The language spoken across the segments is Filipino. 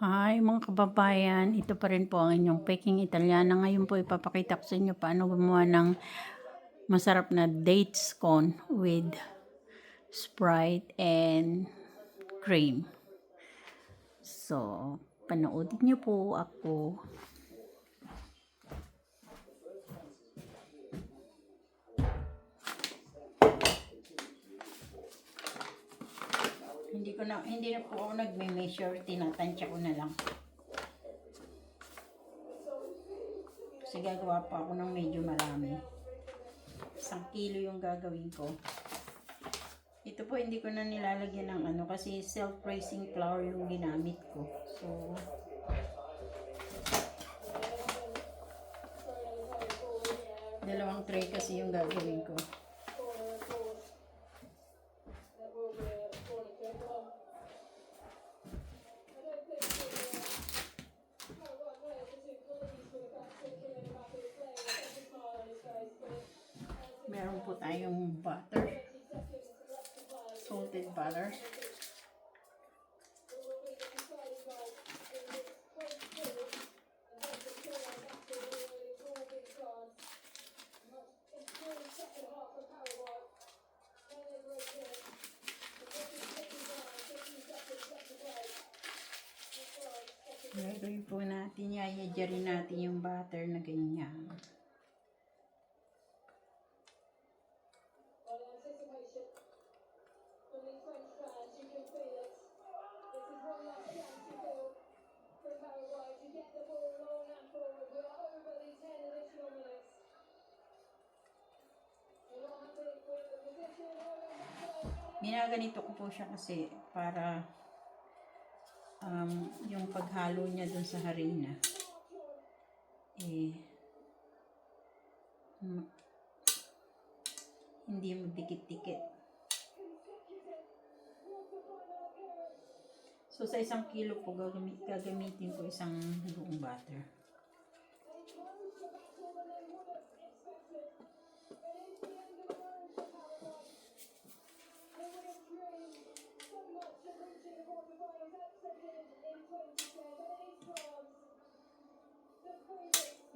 Hi mga kababayan, ito pa rin po ang inyong Peking Italiana. Ngayon po ipapakita ko sa inyo paano gumawa ng masarap na dates cone with Sprite and cream. So, panoodin niyo po ako. Hindi na po ako nagme-measure, tinatansya ko na lang. Kasi gagawa pa ako ng medyo marami. 1 kilo yung gagawin ko. Ito po hindi ko na nilalagyan ng ano kasi self-raising flour yung ginamit ko. So, dalawang tray kasi yung gagawin ko. Meron po tayong butter, salted butter. Gagawin po natin, yayadyarin natin yung butter na ganyan. Ginaganito ko po siya kasi para yung paghalo niya dun sa harina hindi magdikit-dikit. So sa 1 kilo po gagamitin ko 1 buong butter.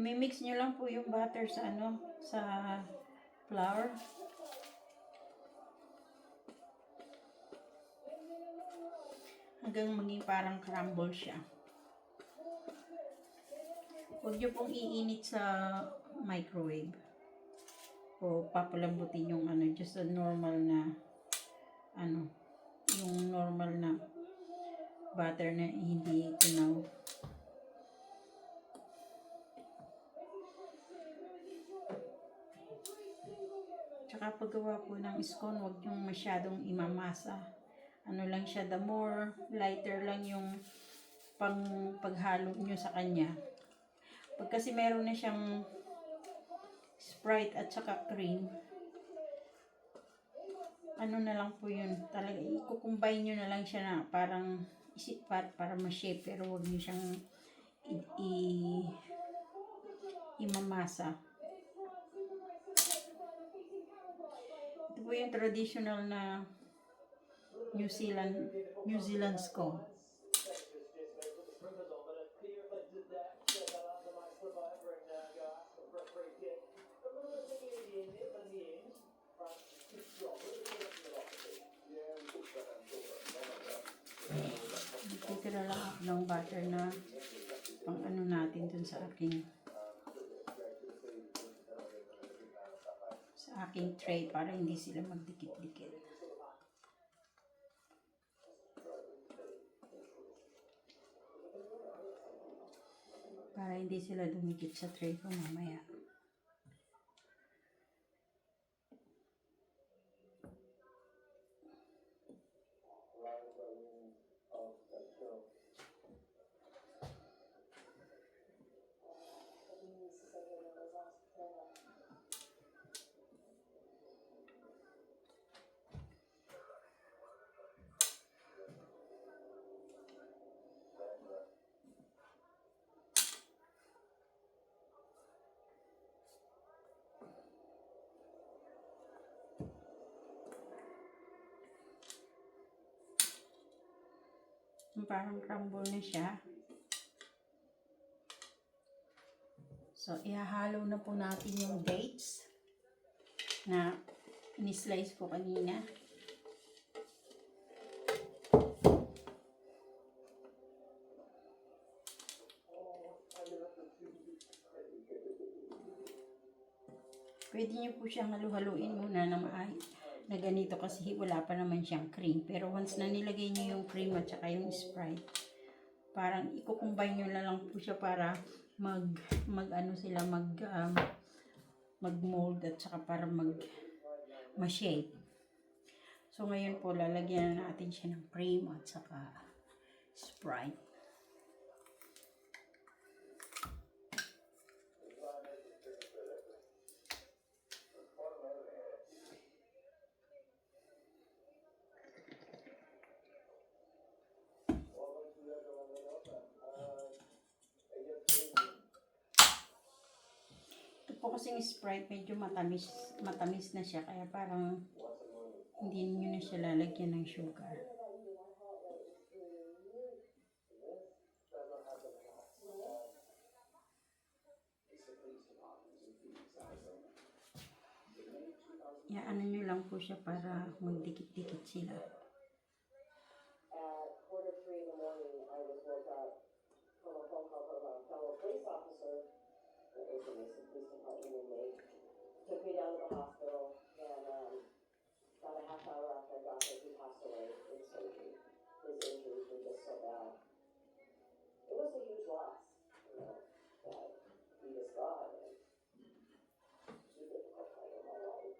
I-mix nyo lang po yung butter sa sa flour. Hanggang maging parang crumble siya. Huwag nyo pong iinit sa microwave. O papalambutin yung just a normal na yung normal na butter na hindi tunaw. Tsaka paggawa po ng scone, huwag yung masyadong imamasa. Lang siya, the more lighter lang yung paghalo nyo sa kanya. Pag kasi meron na siyang Sprite at saka cream, na lang po yun. Talaga, i-combine nyo na lang siya na parang para ma-shape, pero huwag nyo siyang imamasa. Ito po yung traditional na New Zealand scone. Titira lang ako ng butter na pang natin dun sa aking tray para hindi sila magdikit-dikit. Para hindi sila dumikit sa tray ko mamaya. Parang crumble na siya. So, ihahalo na po natin yung dates na in-slice ko kanina. Pwede niyo po siyang halu-haluin muna na ganito kasi wala pa naman siyang cream. Pero once na nilagay niyo yung cream at saka yung Sprite, parang i-combine niyo na lang po siya para mag-mold at saka para ma-shape. So ngayon po lalagyan na natin siya ng cream at saka Sprite. Po kasing Sprite medyo matamis na siya kaya parang hindi niyo na siya lalagyan ng sugar. Ano nyo lang po siya para magdikit-dikit sila. Took me down to the hospital, and about a half hour after I got there, he passed away in surgery. His injuries were just so bad. It was a huge loss, that he was gone, and he did the whole thing in my life.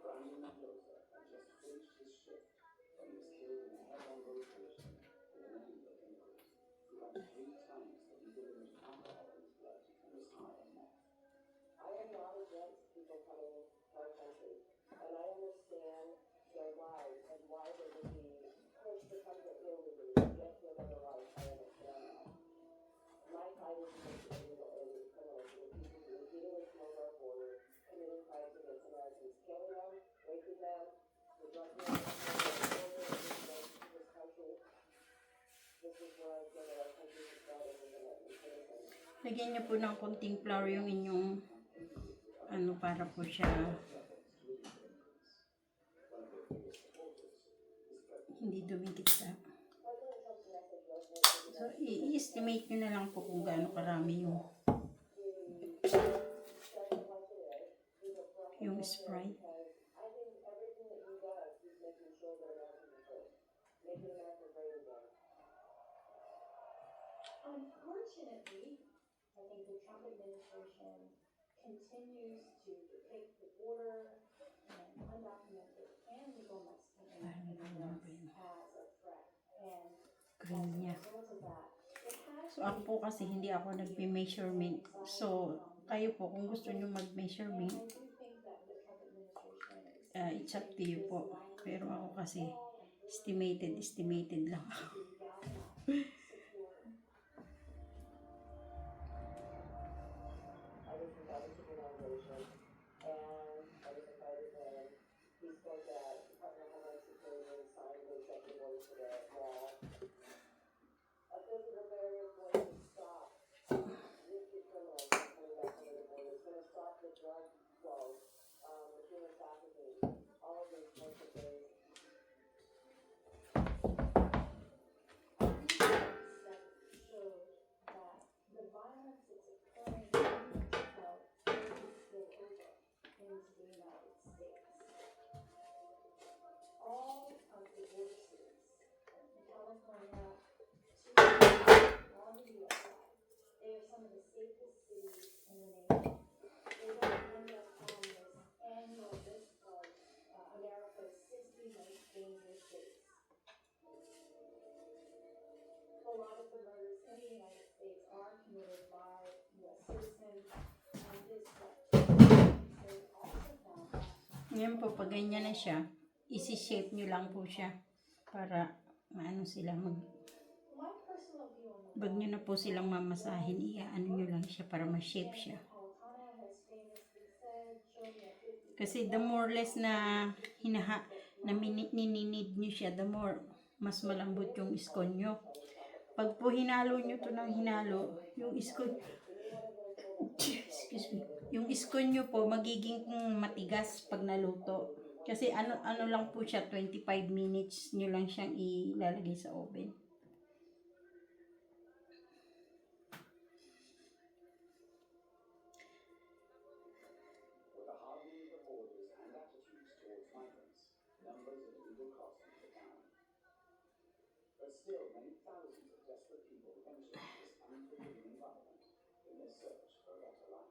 Brian Mendoza had just finished his shift when he was killed in a head-on road collision with an Edinburgh immigrant who had 3 times the legal limit of alcohol in his blood and was high on meth. I am not against people coming to our country, and I understand their lives and why they would be pushed to come here illegally to get to another life. I understand that. My fight is against illegal alien criminals and the people who illegally come over our border, committing crimes against Americans, killing them, raping them, the drug dealers to this country. This is where I feel that our country is better than American citizens. Lagyan niyo po ng konting flour yung inyong para po siya hindi dumikit sa. So, i-estimate nyo na lang po kung gaano karami yung Sprite. Unfortunately, I think the Trump administration continues to depict the border and undocumented and legal Mexican immigrants as a threat. And Cream niya. as a result of that, it has So, ako po kasi hindi ako nagme-measurement. So, kayo po, kung gusto nyo mag-measurement, I do think that the Trump administration is it's up to you po. Pero ako kasi, estimated lang ako. Ngayon po, pag ganyan na siya, isi-shape nyo lang po siya para maano sila wag nyo na po silang mamasahin, iaano nyo lang siya para ma-shape siya. Kasi the more less na nininid nyo siya, the more mas malambot yung scone nyo. Pag po hinalo nyo to ng hinalo, yung iskon, excuse me, yung iskon nyo po magiging matigas pag naluto. Kasi ano lang po siya, 25 minutes nyo lang siyang ilalagay sa oven. With the hardening of orders and attitudes towards migrants, numbers of illegal crossings are down. But still, many thousands of desperate people enter this unforgiving environment in their search for a better life.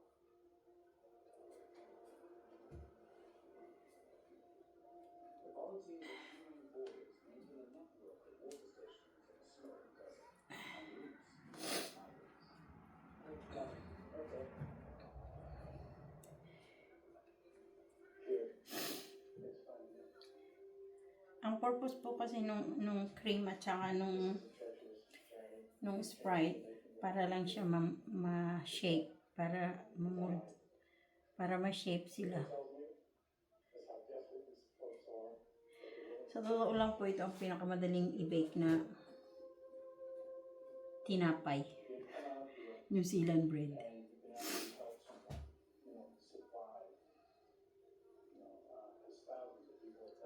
The volunteers at Humane Borders maintain a network of water stations in the snowy desert and routes to migrants. Okay. Here. It's fine. Ang purpose po kasi nung cream at saka nung Sprite, para lang siya ma-shape, para ma-mold, para ma-shape sila. Sa totoo lang po, ito ang pinakamadaling i-bake na tinapay. New Zealand bread.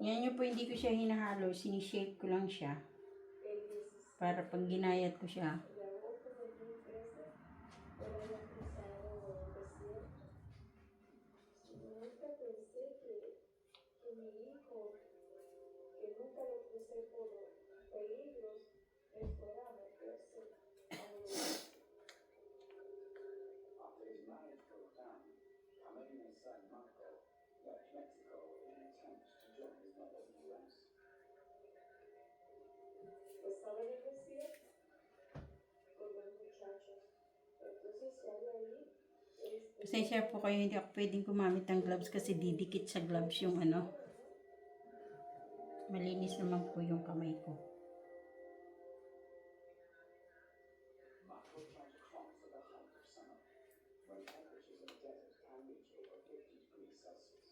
Yan nyo po, hindi ko siya hinahalo, sinishape ko lang siya. Para pag ginayat ko siya, After his marriage broke down, Khamenei's son Marco left Mexico in an attempt to join his mother in the US. Estaba en el desierto con los muchachos. Entonces sale ahí. pasensya po kayo, hindi ako pwedeng gumamit ng gloves kasi didikit sa gloves yung ano. Malinis naman po yung kamay ko. Marco tried to cross at the height of summer, when temperatures in the desert can reach over 50 degrees Celsius.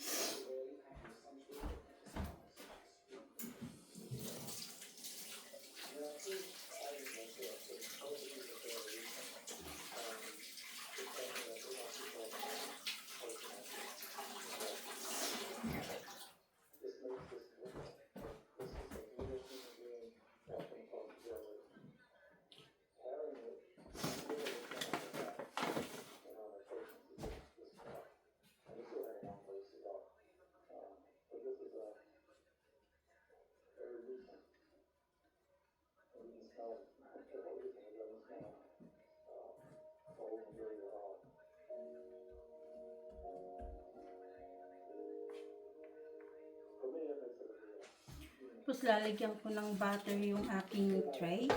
He rarely had the essential equipment to survive such extreme Tapos lalagyan ko ng butter yung aking tray.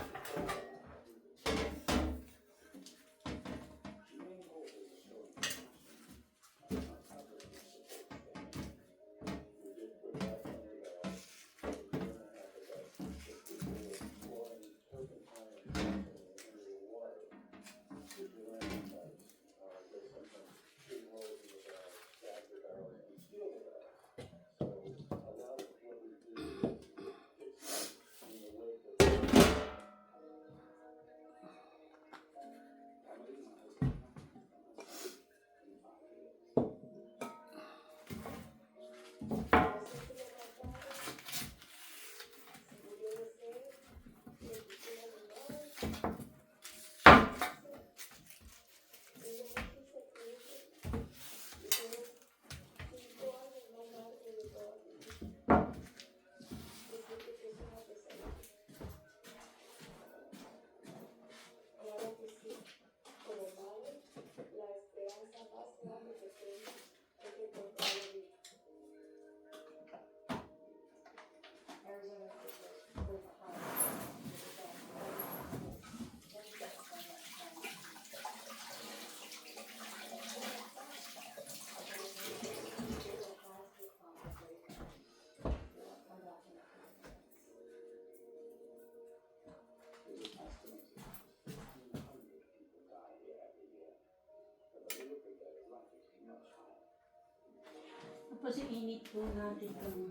Tapos init po natin itong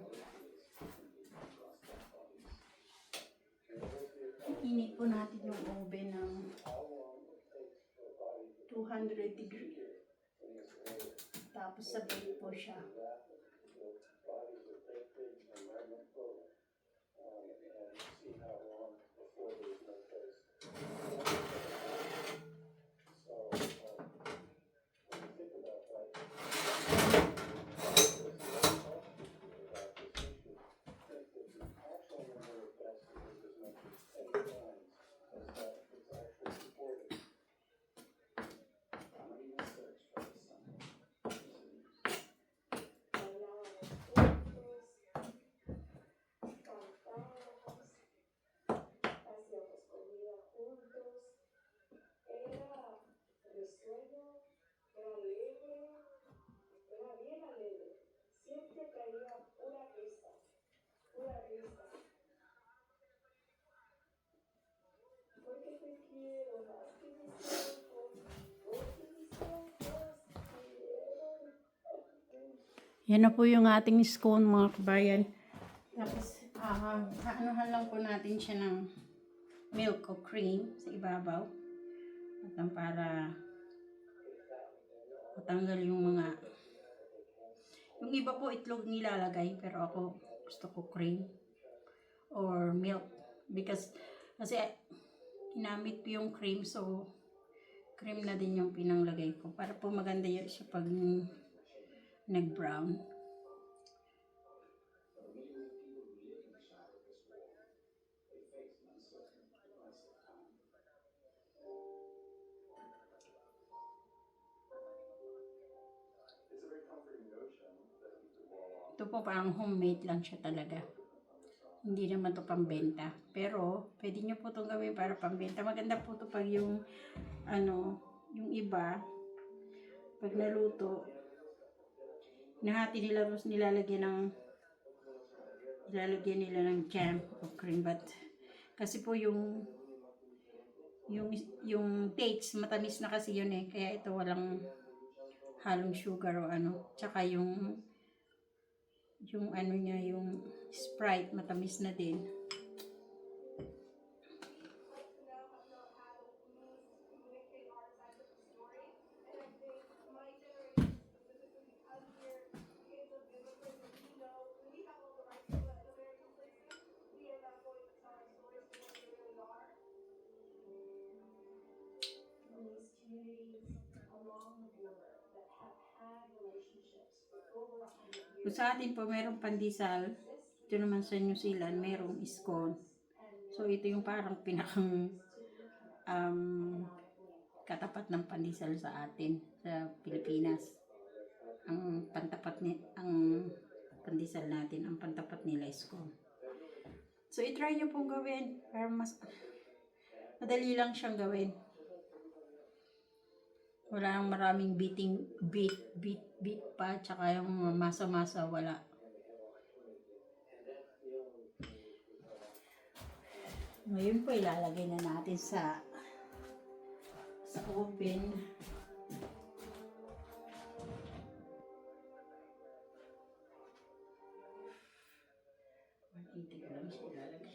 Iinit po natin yung oven ng 200 degree. Tapos sabay po siya. Hacíamos comida juntos, era risueño, era alegre, era bien alegre, siempre traía pura risa, pura risa. Porque te quiero más que mis ojos, porque mis ojos quieren. Yan na po yung ating scone mga kabayan. Tapos, aanuhan lang po natin siya ng milk o cream sa ibabaw. At para matanggal yung mga... Yung iba po itlog nilalagay, pero ako gusto ko cream or milk. Kasi ginamit po yung cream, so cream na din yung pinanglagay ko. Para po maganda yun siya pag nag-brown. Ito po parang homemade lang siya talaga. Hindi naman to pambenta. Pero, pwede nyo po itong gawin para pambenta. Maganda po ito pag yung, yung iba, pag naluto, nahati nila, tapos nilalagyan nila ng jam o cream. But, kasi po yung dates, matamis na kasi yun eh. Kaya ito walang halong sugar o ano. Tsaka yung niya, yung Sprite, matamis na din. These communities along the border that have had relationships for over 100 years. Kung sa atin po, merong pandesal. Ito naman sa New Zealand, merong scone. So, ito yung parang pinakang katapat ng pandesal sa atin, sa Pilipinas. Ang pandesal natin, ang pantapat nila scone. So, itry nyo pong gawin. Para mas madali lang siyang gawin. Wala nang maraming beat pa, tsaka yung masa-masa, wala. Ngayon po, ilalagay na natin sa oven. Hindi ko lang siya ilalagay.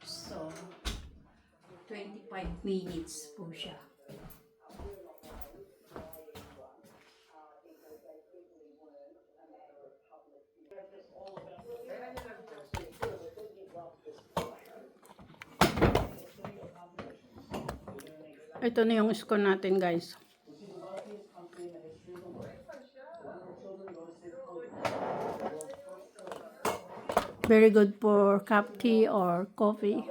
So, 25 minutes po siya. Ito na yung scone natin, guys. Very good for cup tea or coffee.